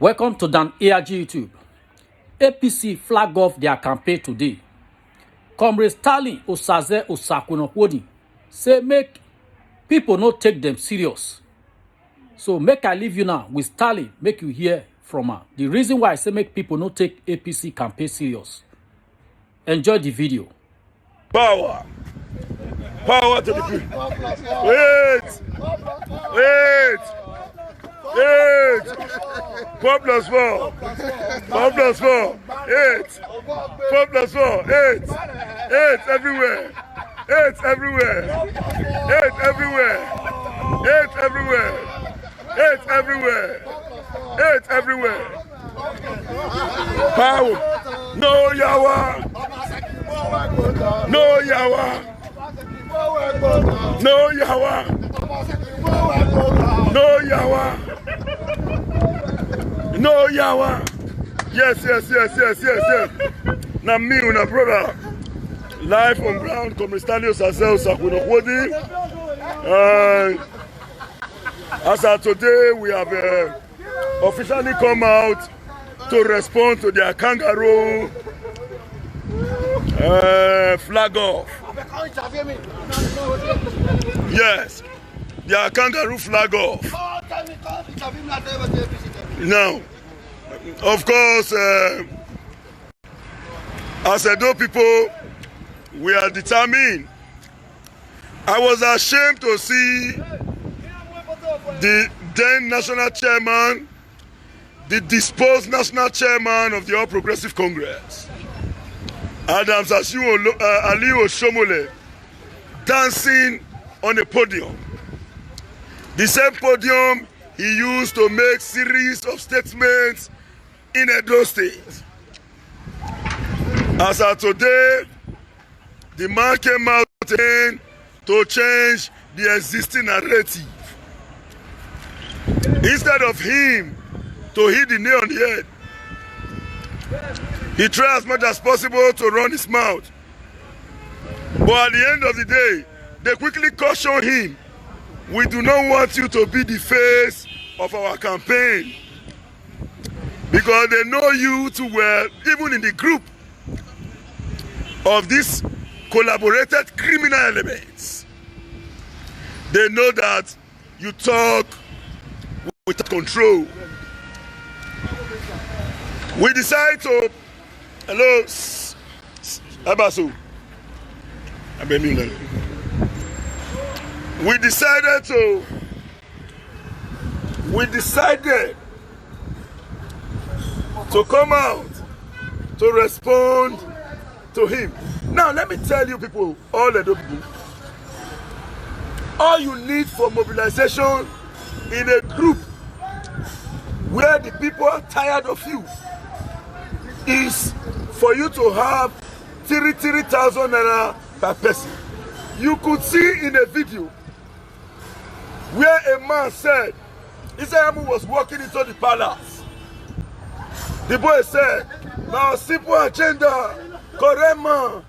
Welcome to Dan ARG YouTube. APC flag off their campaign today. Comrade Stanley Osaze Osakwunokwodi say make people not take them serious. So make I leave you now with Stanley, make you hear from her. The reason why I say make people not take APC campaign serious. Enjoy the video. Power. Power to the people. Wait. 4 plus 4. 4 plus 4. 8. 4 plus 4. 8. 8 everywhere. 8 everywhere. 8 everywhere. 8 everywhere. 8 everywhere. 8 everywhere. Power. No yawa. No yawa. No yawa. No yawa. No yawa. Yes. Now me and my brother, live on ground, Comrade Stanley Osaze Osakwunokwodi. As of today, we have officially come out to respond to their kangaroo flag off. Yes, their kangaroo flag off. Now, of course, as Edo people, we are determined. I was ashamed to see the then national chairman, the disposed national chairman of the All Progressive Congress, Adams Aliyu Oshomole, dancing on a podium. The same podium he used to make series of statements in Edo State. As of today, the man came out again to change the existing narrative. Instead of him to hit the nail on the head, he tried as much as possible to run his mouth. But at the end of the day, they quickly cautioned him, we do not want you to be the face of our campaign. Because they know you too well, even in the group of these collaborated criminal elements. They know that you talk with control. We decide to, hello, Abasu. We decided to come out to respond to him. Now let me tell you people, all the people, all you need for mobilization in a group where the people are tired of you is for you to have 3,000 naira per person. You could see in a video where a man said, Isayamu was walking into the palace. The boy said, now simple agenda, correct man.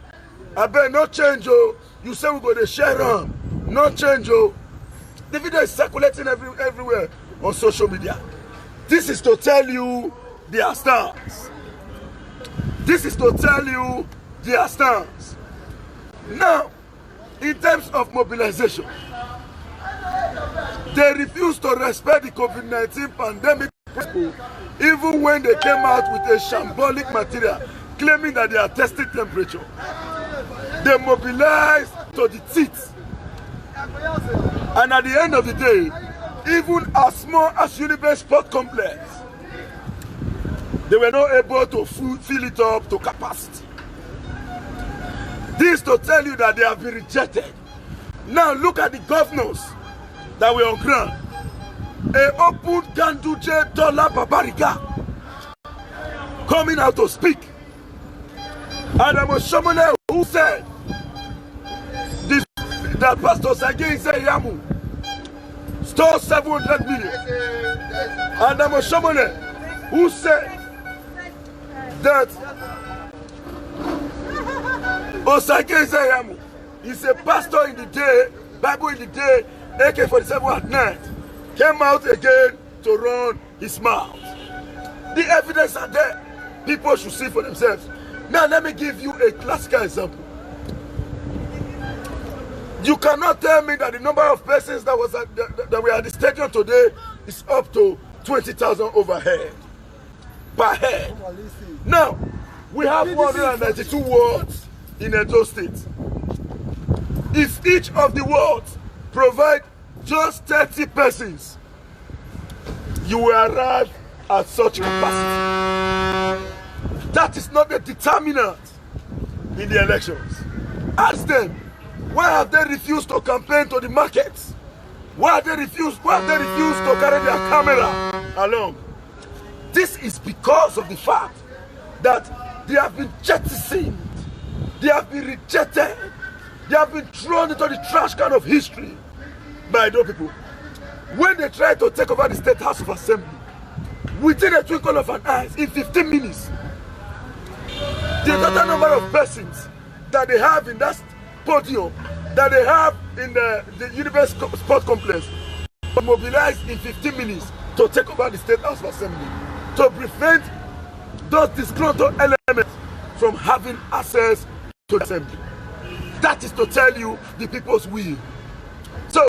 I bet no change, oh. You say we go to share them. No change, oh. The video is circulating everywhere on social media. This is to tell you their stance. This is to tell you their stance. Now, in terms of mobilization, they refuse to respect the COVID-19 pandemic principle, even when they came out with a shambolic material claiming that they are testing temperature. They mobilized to the teeth. And at the end of the day, even as small as Universe Sport Complex, they were not able to fill it up to capacity. This to tell you that they have been rejected. Now look at the governors that were on ground. A open Ganduje Dollar Babariga coming out to speak. Adam Oshomole, who said this, that Pastor Sagi Yamu stole 700 million. Adam Oshomole, who said that Osage Yamu is a pastor in the day, Bible in the day, AK-47 at night, came out again to run his mouth. The evidence are there. People should see for themselves. Now, let me give you a classical example. You cannot tell me that the number of persons that were at the stadium today is up to 20,000 overhead per head. Now, we have 192 wards in Edo State. If each of the wards provide just 30 persons, you will arrive at such capacity. That is not a determinant in the elections. Ask them, why have they refused to campaign to the markets? Why have they refused to carry their camera along? This is because of the fact that they have been jettisoned, they have been rejected, they have been thrown into the trash can of history by those people. When they tried to take over the State House of Assembly, within a twinkle of an eye, in 15 minutes, the total number of persons that they have in that podium, that they have in the University Sport Complex, mobilized in 15 minutes to take over the State House of Assembly, to prevent those disgruntled elements from having access to the assembly. That is to tell you the people's will. So,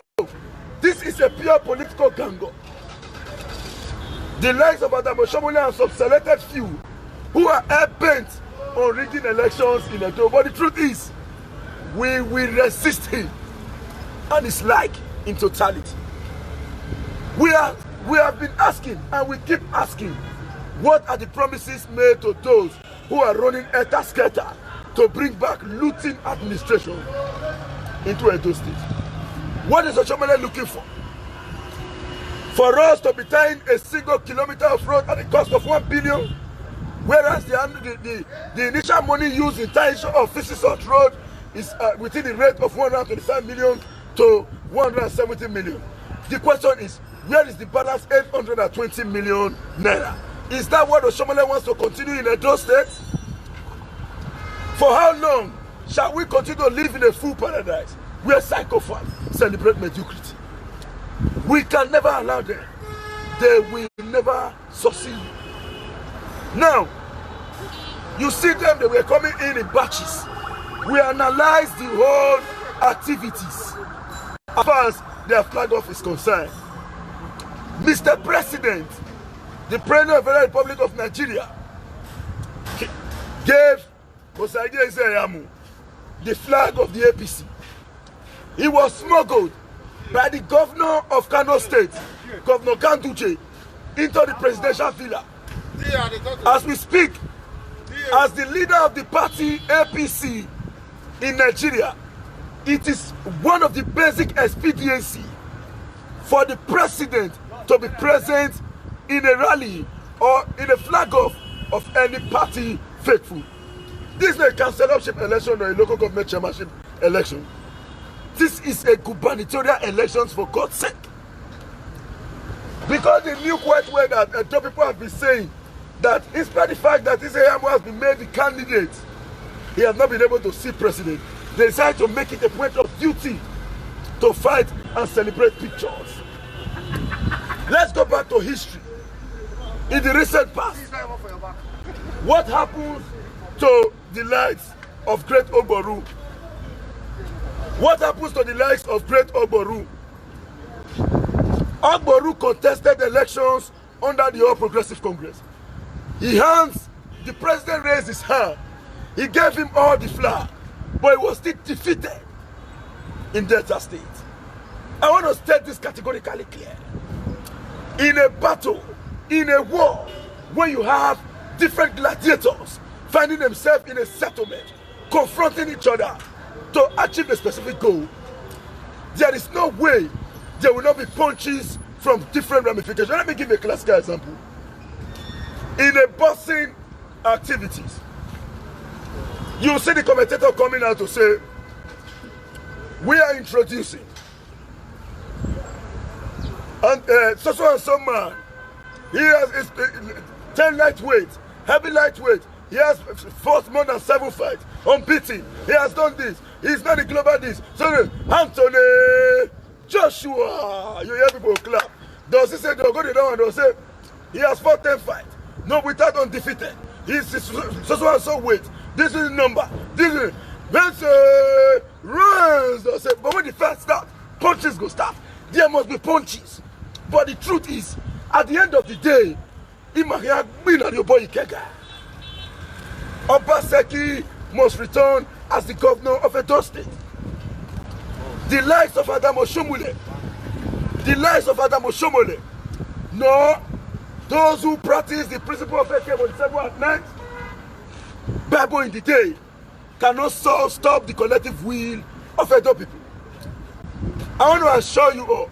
this is a pure political gang-up. The likes of Adamo Shomole and some selected few who are hell-bent on rigging elections in Edo. But the truth is, we will resist him and his like in totality. We have been asking and we keep asking, what are the promises made to those who are running Eta-Sketa to bring back looting administration into Edo State? What is Oshomole looking for? For us to be tying a single kilometer of road at the cost of 1 billion, whereas the initial money used in tying of Fisisot Road is within the rate of 125 million to 170 million. The question is, where is the balance 820 million naira? Is that what Oshomole wants to continue in Edo State? For how long shall we continue to live in a fool paradise where psychopaths celebrate mediocrity? We can never allow them. They will never succeed. Now, you see them, they were coming in batches. We analyze the whole activities as far as their flag off is concerned. Mr. President, the President of the Republic of Nigeria, gave Osagie Ezeyamu the flag of the APC. He was smuggled by the governor of Kano State, Governor Kanduje, into the presidential villa. As we speak, as the leader of the party APC in Nigeria, it is one of the basic expediency for the president to be present in a rally or in a flag off of any party faithful. This is not a councillorship election or a local government chairmanship election. This is a gubernatorial elections, for God's sake. Because they knew quite well that some people have been saying that in spite of the fact that Ezeyamu has been made the candidate, he has not been able to see president. They decided to make it a point of duty to fight and celebrate pictures. Let's go back to history. In the recent past, what happens to the likes of Great Ogboru? What happens to the likes of Great Ogboru? Ogboru contested elections under the All Progressive Congress. The president raised his hand. He gave him all the flag, but he was still defeated in Delta State. I want to state this categorically clear. In a battle, in a war, when you have different gladiators finding themselves in a settlement, confronting each other to achieve a specific goal, there is no way there will not be punches from different ramifications. Let me give a classical example. In a boxing activities, you see the commentator coming out to say, we are introducing and so and so man, he has 10 lightweight, heavy lightweight, he has fought more than 7 fights, unbeaten, he has done this, he's not a global this. So Anthony Joshua, you hear people clap. Does he say they'll go down and they'll say he has fought 10 fights, No, without undefeated. He's so and so weight. This is the number. This is runs. But when the fight starts, punches go start. There must be punches. But the truth is, at the end of the day, Imahia been on your boy Ikega. Obaseki must return as the governor of Edo State. The likes of Adam Oshomole. The likes of Adam Oshomole. No, those who practice the principle of AK-47 at night, Bible in the day, cannot stop the collective will of Edo people. I want to assure you all,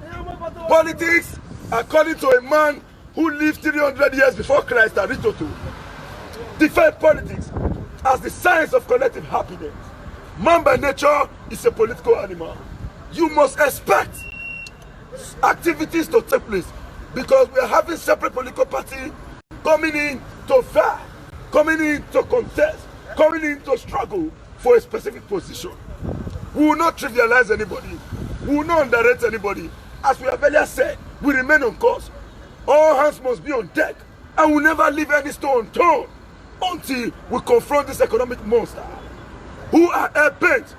politics, according to a man who lived 300 years before Christ, Aristotle, define politics as the science of collective happiness. Man by nature is a political animal. You must expect activities to take place because we are having separate political parties coming in to fight, coming in to contest, coming in to struggle for a specific position. We will not trivialize anybody. We will not underrate anybody. As we have earlier said, we remain on course. All hands must be on deck, and we'll never leave any stone unturned until we confront this economic monster who are hell-bent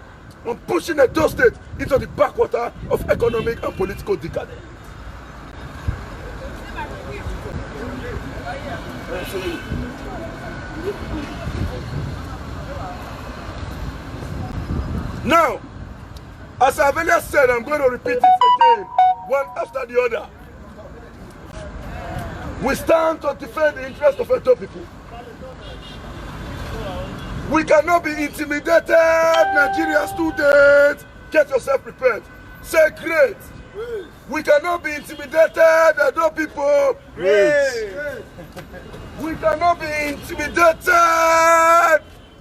on pushing Edo State into the backwater of economic and political decadence. Now, as I've earlier said, I'm going to repeat it again, one after the other. We stand to defend the interests of Edo people. We cannot be intimidated, Nigerian students. Get yourself prepared. Say great. Great. We cannot be intimidated, Edo people. Great. We cannot be intimidated,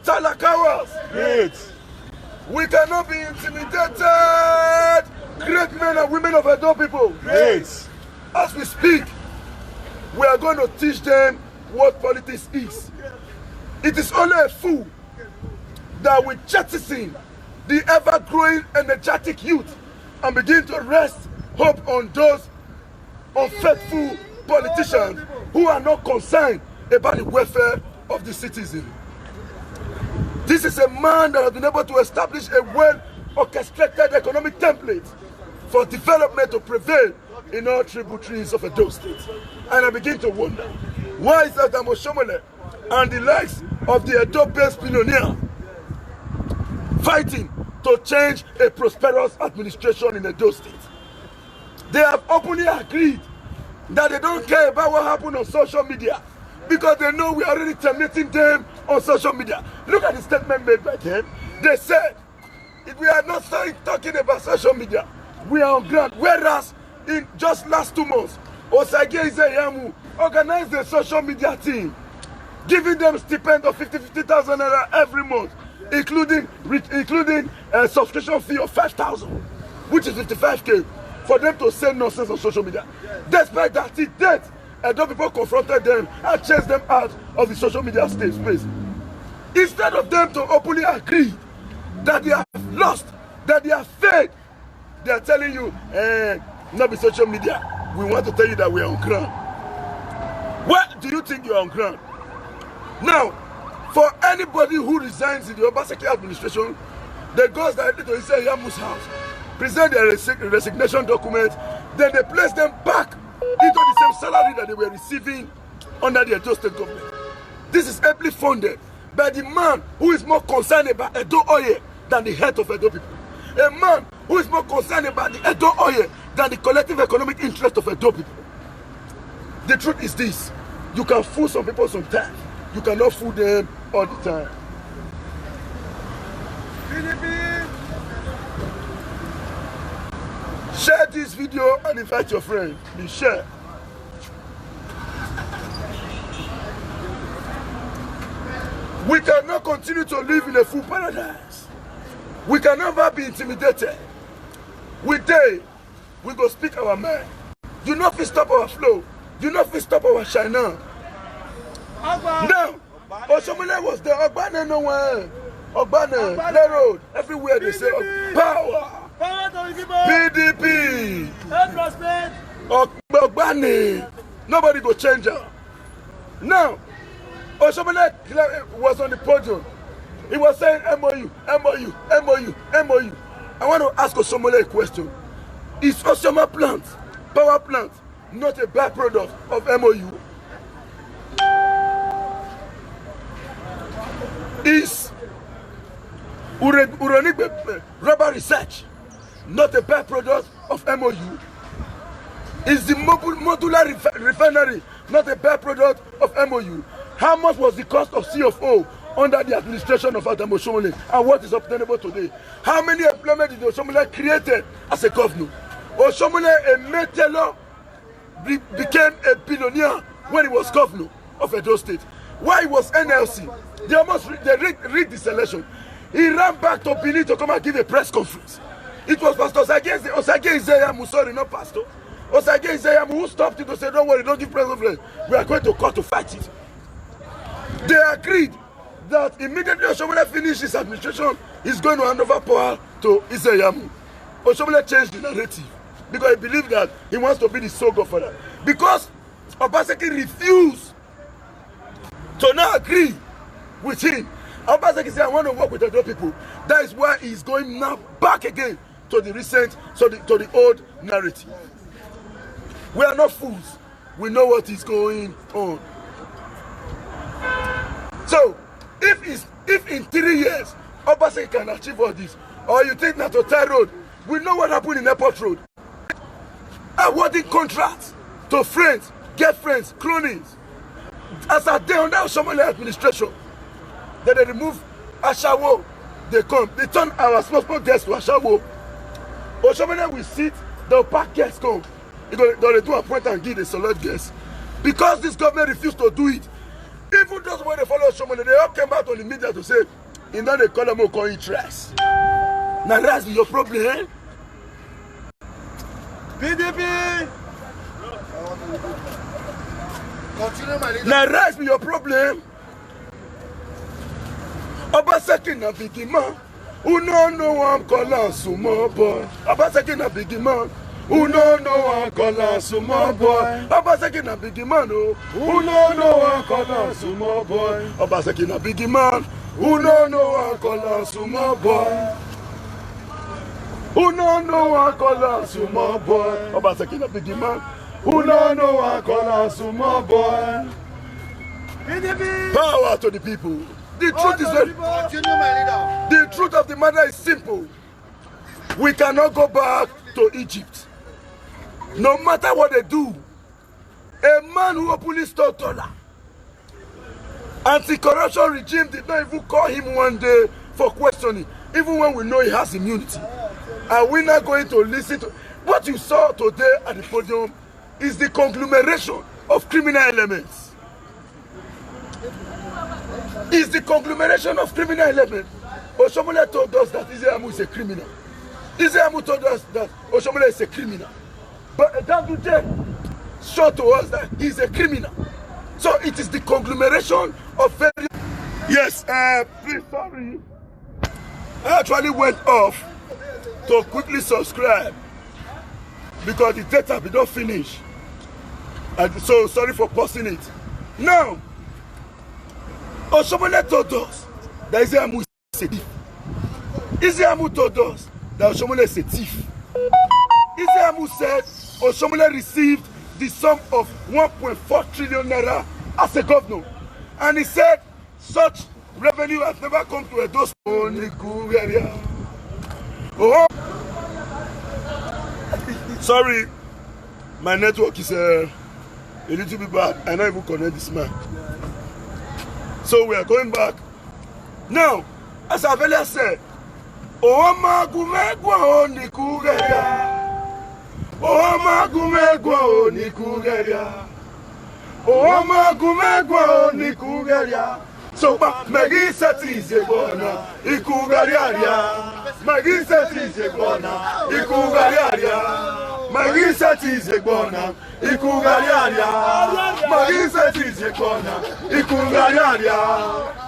Talakawas. Great. We cannot be intimidated, great men and women of Edo people. Great. As we speak, we are going to teach them what politics is. It is only a fool that will jettison the ever-growing energetic youth and begin to rest hope on those unfaithful politicians who are not concerned about the welfare of the citizen. This is a man that has been able to establish a well-orchestrated economic template for development to prevail in all tributaries of Edo State. And I begin to wonder, why is Adam Oshomole and the likes of the Edo-based billionaire fighting to change a prosperous administration in Edo State? They have openly agreed that they don't care about what happened on social media because they know we are already terminating them on social media. Look at the statement made by them. They said, if we are not talking about social media, we are on ground. Whereas in just last 2 months, Osage Izeyamu organized a social media team, giving them stipend of 50,000 naira every month, including a subscription fee of 5,000, which is 55K, for them to say nonsense on social media. Despite that, till date, Edo people confronted them and chased them out of the social media space. Instead of them to openly agree that they have lost, that they have failed, they are telling you, not be social media. We want to tell you that we are on ground. Where do you think you are on ground? Now, for anybody who resigns in the Obaseki administration, they goes directly to Izeyamu's house, present their resignation document, then they place them back into the same salary that they were receiving under the Edo State government. This is amply funded by the man who is more concerned about Edo Oye than the head of Edo people. A man who is more concerned about the Edo Oye than the collective economic interest of Edo people. The truth is this: you can fool some people sometimes, you cannot fool them all the time. Share this video and invite your friend. Please share. We cannot continue to live in a full paradise. We can never be intimidated. We go speak our mind. You not fit stop our flow. You not fit stop our shine now. Now, Oshomole was there. Ogbane no one. Ogbane, Le Road, everywhere they say power. PDP. Ogbane. Nobody go change her. Now, Oshomole was on the podium. He was saying MOU, MOU, MOU, MOU. I want to ask Oshomole a question. Is Osoma plant, power plant, not a byproduct of MOU? Is Uranic rubber research not a byproduct of MOU? Is the modular refinery not a byproduct of MOU? How much was the cost of CFO under the administration of Adam Oshomole, and what is obtainable today? How many employment did Oshomole created as a governor? Oshomole, a Metelo, became a billionaire when he was governor of Edo State. Why he was NLC? They rigged the selection. He ran back to Benin to come and give a press conference. It was Pastor Osage Izeyamu, sorry, not Pastor. Osage Izeyamu who stopped it to say, don't worry, don't give press conference. We are going to court to fight it. They agreed that immediately Oshomole finished his administration, he's going to hand over power to Izeyamu. Oshomole changed the narrative because he believed that he wants to be the sole godfather. Because Obaseki refused to not agree with him. Obaseki said, I want to work with other people. That is why he's going now back again to the recent, to the old narrative. We are not fools. We know what is going on. So, if in 3 years Obaseki can achieve all this, or you think that Otai Road, we know what happened in Airport Road. Awarding contracts to friends, girlfriends, cronies. As a day under Oshomole administration, then they remove Ashawo. They come, they turn our small guests to Ashawo. Oshomole will sit, they'll pack guests come. They'll do a point and give the select guests. Because this government refused to do it, even those when they follow Oshomole, they all came out on the media to say, in that they call them call interest. Now that's your problem, eh? PDP! Continue, my leader. Now rise be your problem. Obaseki na big man. Who no one call us small boy. Obaseki na big man. Who no one call us small boy. Obaseki na big man. Who no one call us small boy. Obaseki na big man. Who no one call us small boy. Who no one call us small boy. Obaseki na big man. Who no one call us small boy. PDP! Power to the people. The truth is very. Continue, my leader. The truth of the matter is simple. We cannot go back to Egypt. No matter what they do, a man who openly stole dollar. Anti-corruption regime did not even call him one day for questioning, even when we know he has immunity. Are we not going to listen to what you saw today at the podium? Is the conglomeration of criminal elements. Is the conglomeration of criminal elements. Oshomole told us that Izeyamu is a criminal. Izeyamu told us that Oshomole is a criminal. But Dangote showed to us that he is a criminal. So it is the conglomeration of very... Yes, please, sorry. I actually went off to quickly subscribe because the data did not finish. And so sorry for pausing it. Now, Oshomole told us that Izeyamu is a thief. Izeyamu told us that Oshomole is a thief. Izeyamu said Oshomole received the sum of 1.4 trillion naira as a governor. And he said such revenue has never come to Edo State area. Oh, sorry, my network is a little bit bad. I don't even connect this man. So we are going back. Now, as I've earlier said, Ohama gumegwa onikugeria. Ohama gumegwa onikugeria. Ohama gumegwa onikugeria. So, Magisa is a bona, Ikugaria. Magisa is a bona, Ikugaria. Magisa is a bona, Ikugaria. Magisa is a bona, Ikugaria.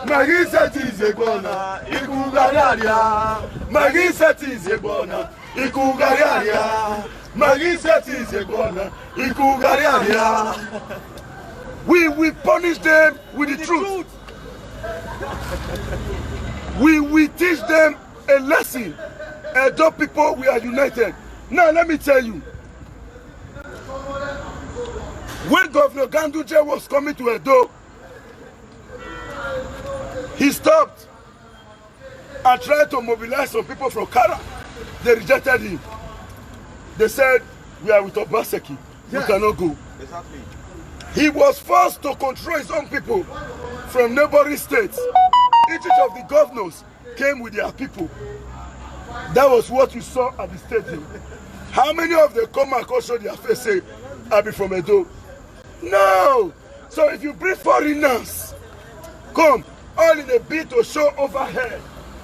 Magisa is a bona, Ikugaria. Magisa is a bona, Ikugaria. Magisa is a bona, Ikugaria. We will punish them with the truth. We will teach them a lesson. Edo people, we are united. Now let me tell you. When Governor Ganduje was coming to Edo, he stopped and tried to mobilize some people from Kara. They rejected him. They said, we are with Obaseki. We cannot go. Exactly. He was forced to control his own people from neighboring states. Each of the governors came with their people. That was what you saw at the stadium. How many of them come and show their face, say, I be from Edo? No! So if you bring foreigners, come, all in a bid to show overhead,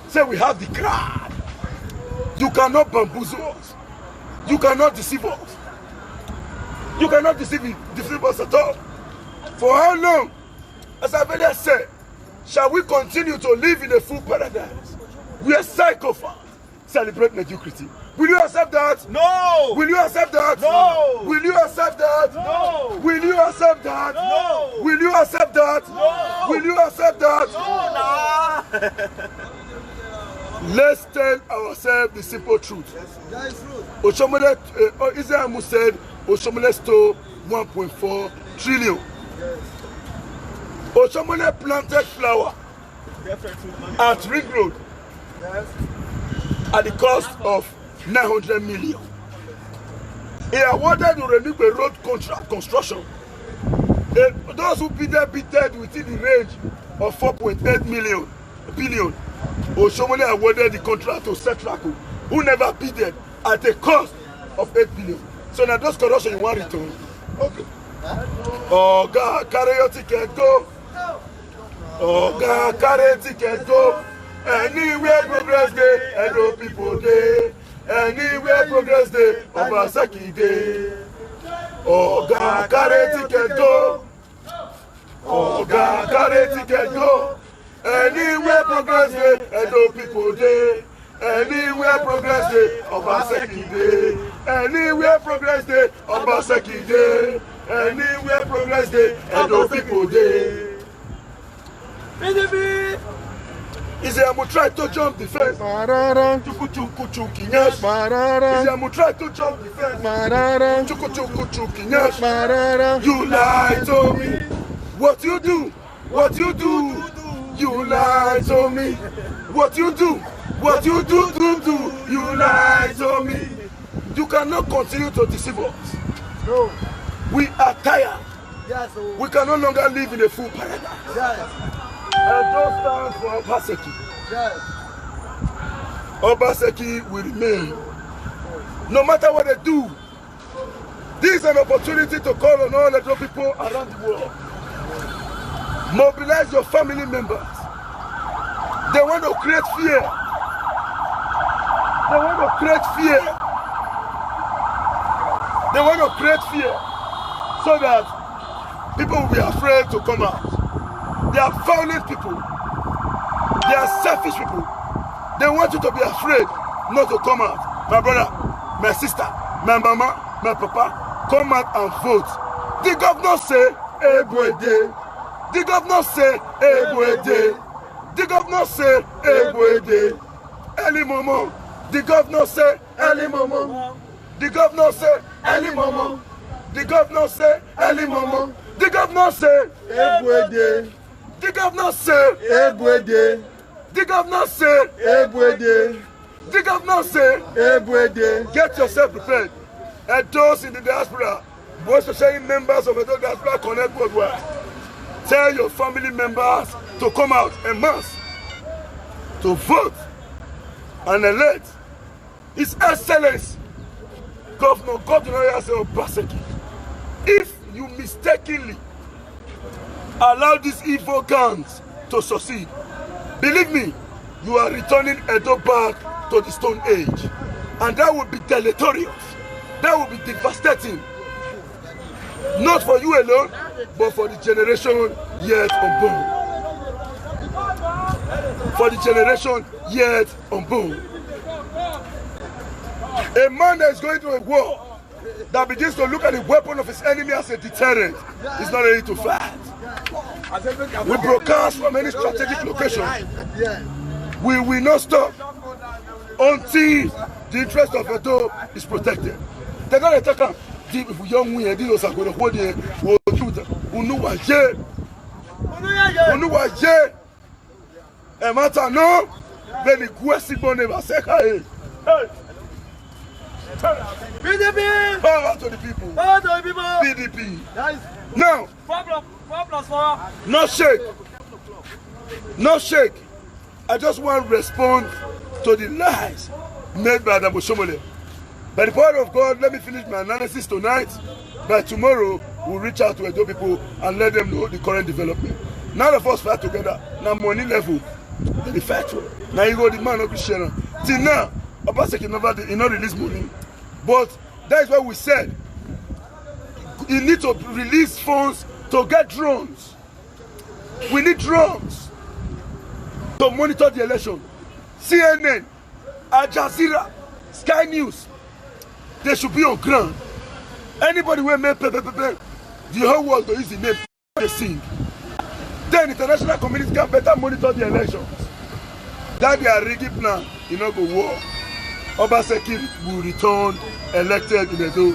say we have the crowd. You cannot bamboozle us. You cannot deceive us. You cannot deceive us at all. For how long, as I've already said, shall we continue to live in a full paradise? We are psychopaths. Celebrate mediocrity. Will you accept that? No! Will you accept that? No! Will you accept that? No! Will you accept that? No! Will you accept that? No! Will you accept that? No, nah. Let's tell ourselves the simple truth. That is true. Oshomole, Israel said Oshomole stole 1.4 trillion. Oshomole planted flower at Ring Road at the cost of 900 million. He awarded Urenigwe road contract construction. Those who bidded within the range of 4.8 billion. Oshomole awarded the contract to Setraco, who never bidded at a cost of 8 billion. So now those corruption you want return. Okay. Oh God, carry your ticket, go. Oh God, carry your ticket, go. Anywhere progress day, Edo people day. Anywhere progress day, Obaseki day. Oh God, carry ticket go. Oh God, carry ticket go. Anywhere progress day, Edo people day. Anywhere progress day, Obaseki day. Anywhere progress day, Obaseki day. Anywhere progress day, Edo people day. Iziamu tried to jump the fence. Iziamu tried to jump the fence. You lied to me. What you do? What you do? You lied to me. What you do? What you do? You lied to me. You cannot continue to deceive us. No. We are tired. Yes. We can no longer live in a full paradise. Yes. Edo stands for Obaseki. Yes. Obaseki will remain. No matter what they do, this is an opportunity to call on all Edo people around the world. Mobilize your family members. They want to create fear. They want to create fear. They want to create fear so that people will be afraid to come out. They are violent people. They are selfish people. They want you to be afraid not to come out. My brother, my sister, my mama, my papa, come out and vote. The governor say, Ebwede. The governor say, Ebwede. The governor say, Ebwede. Early Momo. The governor say, Early Momo. The governor say, Early Momo. The governor say, Early Momo. The governor say, Ebwede. The governor say, Ebwede. The governor say, Ebwede. The governor say, Ebwede. Get yourself prepared. And those in the diaspora, most especially members of the diaspora connect worldwide, tell your family members to come out en masse to vote and elect His Excellency Governor Godwin Obaseki. If you mistakenly allow these evil gangs to succeed, believe me, you are returning Edo back to the Stone Age. And that would be deleterious. That would be devastating. Not for you alone, but for the generation yet unborn. For the generation yet unborn. A man that is going to a war that begins to look at the weapon of his enemy as a deterrent is not ready to fight. We broadcast from any strategic location. We will not stop until the interest of Edo is protected. They're going to attack the young women. These are going to hold the Unuwaje. And matter no, then the question never say, hey. PDP! Power to the people. Power to the people! PDP. That is Now, 4+4. no shake. No shake. I just want to respond to the lies made by Adamo Shomole. By the power of God, let me finish my analysis tonight. By tomorrow, we'll reach out to Edo people and let them know the current development. None of us fight together. Now money level, then the fight. Now you go the man of the sharer. Till now, Obaseki never did not release money. But that is why we said you need to release funds to get drones. We need drones to monitor the election. CNN, Al Jazeera, Sky News, they should be on ground. Anybody will make the whole world to use the name they sing. Then international community can better monitor the elections. That they are rigging plan, you know, go war. Obaseki will return elected in Edo.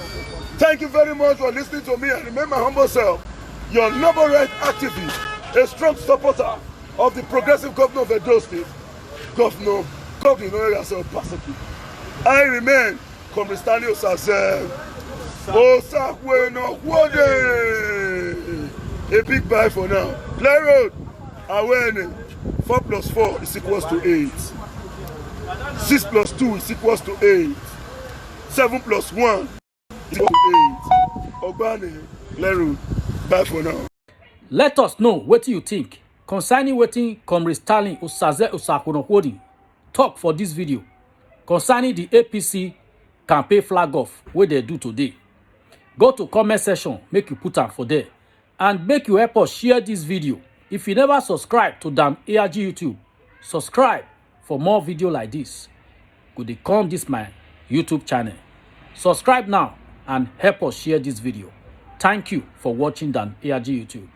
Thank you very much for listening to me, and remember humble self, your noble right activist, a strong supporter of the progressive governor of Edo State, Governor Obaseki. I remain Comrade Stanley Osaze. Osakweno Wode. A big bye for now. Play road. Awareness. 4+4 is equals to 8. 6+2 is equals to 8. 7+1 is equals to 8. Ogbane, play road. Bye for now. Let us know what you think concerning wetin Comrade Stanley Osaze Osakweno talk for this video concerning the APC campaign flag off wey they do today. Go to comment section, make you put am for there, and make you help us share this video. If you never subscribe to Dam ARG YouTube, subscribe for more video like this. Go dey come this my YouTube channel. Subscribe now and help us share this video. Thank you for watching Dam ARG YouTube.